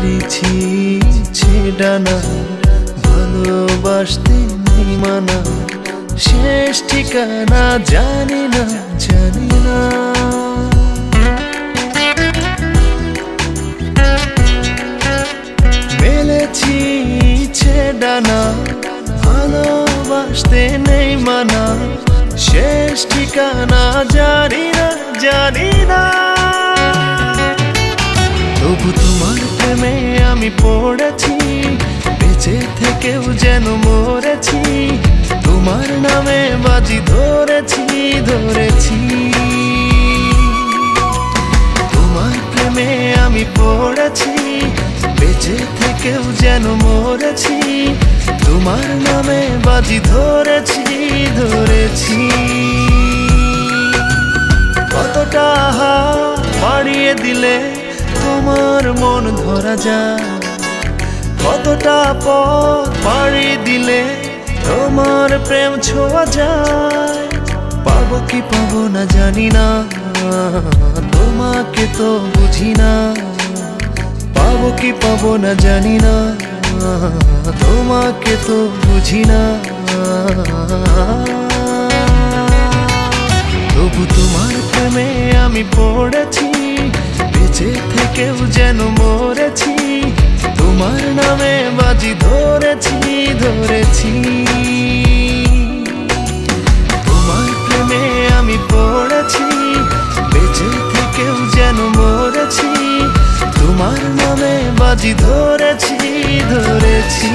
পেরেছি ছেড়ানা, ভালোবাসতে নেই মানা, শেষ ঠিকানা জানি না, জানি না। মেলেছি ছেড়ানা, ভালোবাসতে নেই মানা, শেষ ঠিকানা জানি না, জানি না। তবু তোমার প্রেমে আমি পড়েছি, বেঁচে থেকেও যেন মরেছি, তোমার নামে বাজি ধরেছি, ধরেছি। তোমার প্রেমে আমি পড়েছি, বেঁচে থেকেও যেন মরেছি, তোমার নামে বাজি ধরেছি, ধরেছি। কতটা বাড়িয়ে দিলে তোমার মন ধরা যায়, কতটা পথ পাড়ি দিলে তোমার প্রেম ছোঁয়া যায়। পাবো কি পাবো না জানি না, তোমাকে তো বুঝি না। পাবো কি পাবো না জানি না, তোমাকে তো বুঝি না। তবু তোমার প্রেমে আমি পড়েছি, বেঁচে থেকেও যেন মরেছি, তোমার নামে বাজি ধরেছি, ধরেছি। তোমার প্রেমে আমি পড়েছি, বেঁচে থেকেও যেন মরেছি, তোমার নামে বাজি ধরেছি, ধরেছি।